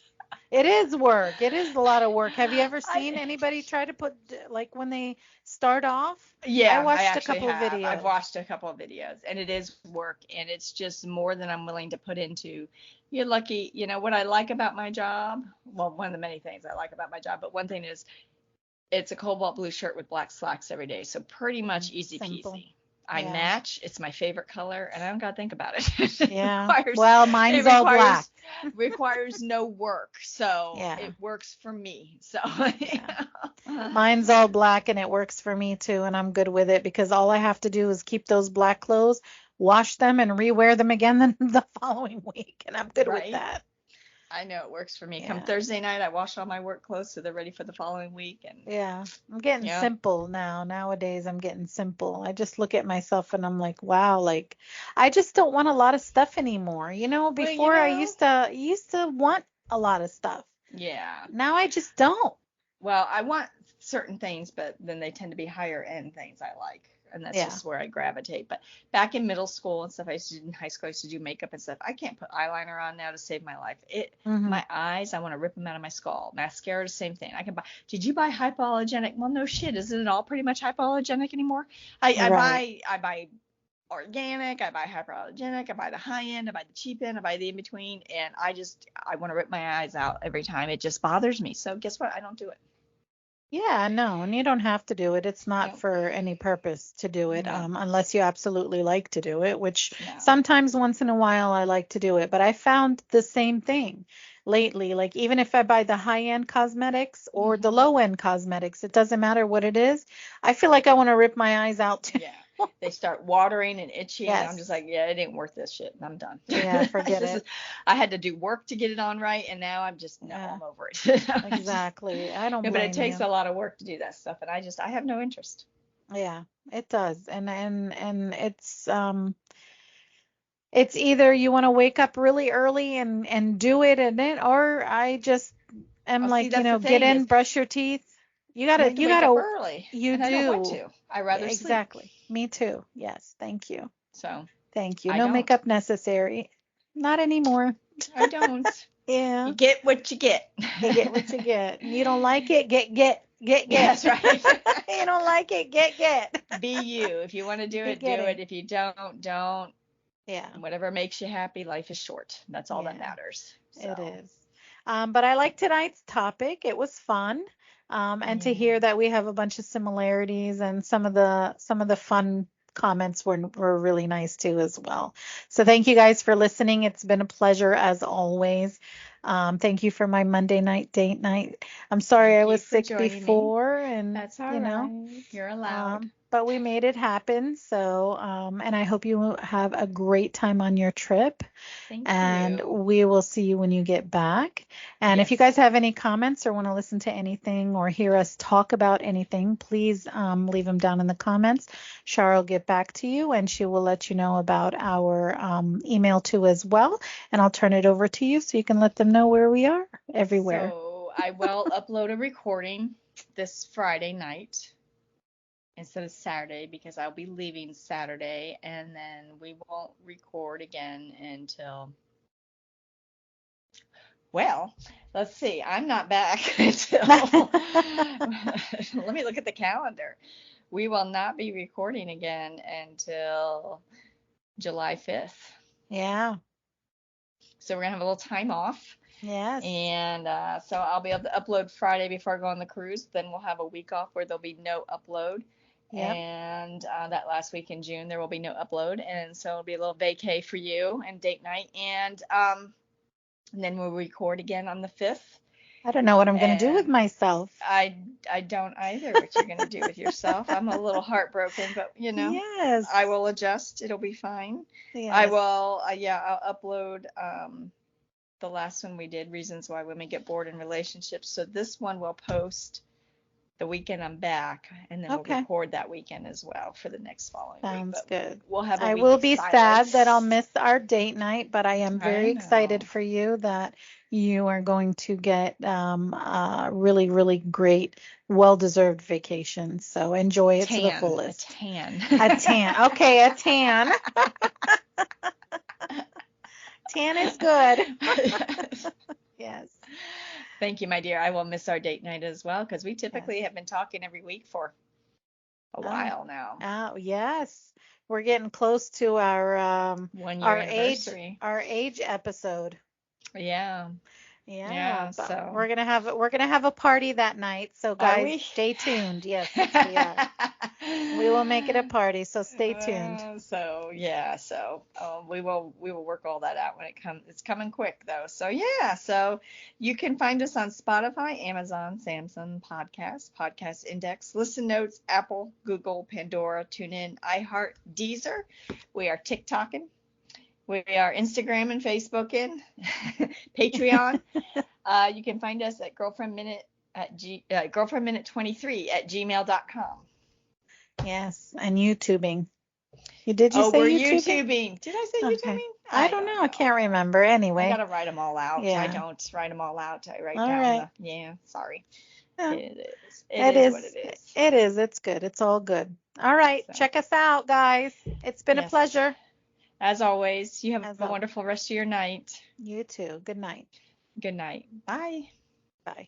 It is work. It is a lot of work. Have you ever seen I anybody try to put like when they start off? I Yeah, I watched a actually couple of have. I've videos. watched a couple of videos, and it is work, and it's just more than I'm willing to put into. You're lucky, what I like about my job. Well, one of the many things I like about my job, but one thing is it's a cobalt blue shirt with black slacks every day, so pretty much easy Simple. peasy. I Yeah. match. It's my favorite color, and I don't gotta think about it. It Yeah. requires Well, it mine's all black. requires no work, so Yeah. it works for me. So Yeah. yeah. Mine's all black and it works for me too, and I'm good with it because all I have to do is keep those black clothes, wash them, and rewear them again the following week, and I'm good with Right. that. I know it works for me. Come Yeah. Thursday night, I wash all my work clothes so they're ready for the following week. And Yeah. I'm getting yeah, simple now. Nowadays, I'm getting simple. I just look at myself and I'm like, wow, like I just don't want a lot of stuff anymore. well, Before I used to want a lot of stuff. yeah. Now I just don't. Well, I want certain things, but then they tend to be higher end things I like. And that's Yeah. just where I gravitate. But back in middle school and stuff, I used to do in high school, I used to do makeup and stuff. I can't put eyeliner on now to save my life. Hmm. My eyes, I want to rip them out of my skull. Mascara, the same thing. I can buy. Did you buy hypoallergenic? Well, no shit. Isn't it all pretty much hypoallergenic anymore? Right. I buy organic, I buy hyperallergenic, I buy the high end, I buy the cheap end, I buy the in between, and I want to rip my eyes out every time. It just bothers me. So guess what? I don't do it. Yeah, no, and you don't have to do it. It's not No, for any purpose to do it, no, unless you absolutely like to do it, which no. sometimes once in a while I like to do it. But I found the same thing. lately. Like even if I buy the high-end cosmetics or the Hmm. low-end cosmetics, it doesn't matter what it is. I feel like I want to rip my eyes out too. Yeah. They start watering and itching. I'm just Yes. like, yeah, it ain't worth this shit. I'm done. Yeah, forget This is, it. I had to do work to get it on right, and now I'm just, no, Yeah, I'm over it. I just, exactly. I don't no, but it blame takes you. a lot of work to do that stuff, and I have no interest. Yeah, it does. And it's either you want to wake up really early and do it and then or I just am Oh, see, like, that's the get thing in, is, brush your teeth. You you gotta have to you wake up gotta early, you and I don't want do. to. I Yeah, rather sleep. exactly. Me too. Yes, thank you. So Thank you. I No don't. makeup necessary. Not anymore. I don't. Yeah. You get what you get. You get what you get. You don't like it, get. That's right. You don't like it, get. Be you. If you want to do Be it, do it. getting. If you don't, don't. Yeah. Whatever makes you happy, life is short. That's all that Yeah, matters. it So, is. But I like tonight's topic. It was fun. And to yeah. hear that we have a bunch of similarities and some of the fun comments were really nice too as well. So thank you guys for listening. It's been a pleasure as always. Thank you for my Monday night date night. I'm sorry I Thank you was for sick joining me. before and That's all right. You're allowed. but we made it happen. So and I hope you have a great time on your trip Thank and you. we will see you when you get back. And if you Yes. guys have any comments or want to listen to anything or hear us talk about anything, please leave them down in the comments. Shar will get back to you and she will let you know about our email too as well. And I'll turn it over to you so you can let them know where we are everywhere. So I will upload a recording this Friday night instead of Saturday because I'll be leaving Saturday, and then we won't record again until, well, let's see. I'm not back until, let me look at the calendar. We will not be recording again until July 5th. Yeah. So we're gonna have a little time off. Yes. And so I'll be able to upload Friday before I go on the cruise. Then we'll have a week off where there'll be no upload. Yep. And that last week in June, there will be no upload. And so it'll be a little vacay for you and date night. And then we'll record again on the 5th. I don't know what I'm going to do with And myself. I don't either what you're going to do with yourself. I'm a little heartbroken, but Yes. I will adjust. It'll be fine. I Yes. will, yeah, I'll upload the last one we did, Reasons Why Women Get Bored in Relationships. So this one will post the weekend I'm back, and then we'll Okay. record that weekend as well for the next following week. Sounds But good. we'll have a I week will of be sad that I'll silence. miss our date night, but I am I very excited know. for you that you are going to get a really, really great, well-deserved vacation. So enjoy it to the A fullest. tan. A tan. Okay, a tan. Tan is good. Yes. Thank you, my dear. I will miss our date night as well because we Yes. typically have been talking every week for a Oh, while now. oh, yes. We're getting close to our 1 year our age anniversary. our age episode. Yeah. Yeah, Yeah. but So. we're gonna have a party that night. So Are guys, we? stay tuned. Yes, we are. We will make it a party, so stay tuned. So yeah, so we will work all that out when it comes. It's coming quick though. So yeah, so you can find us on Spotify, Amazon, Samsung Podcast Index, Listen Notes, Apple, Google, Pandora, TuneIn, iHeart, Deezer. We are TikToking. We are Instagram and Facebooking, Patreon. You can find us at girlfriendminute23@gmail.com. Yes, and YouTubing. Did you Oh, say we're YouTubing? YouTubing. Did I say Okay. YouTubing? I I don't don't know. I can't know. remember. I Anyway, gotta write them all out. I yeah. don't write them all out. I write All down right. the, yeah, sorry. Yeah, It is. It it is what is. it is. It is. It's good. It's all good. All right. So, Check us out, guys. It's been a yes, pleasure. as always, you have As a always. wonderful rest of your night. You too. Good night. Good night. Bye. Bye.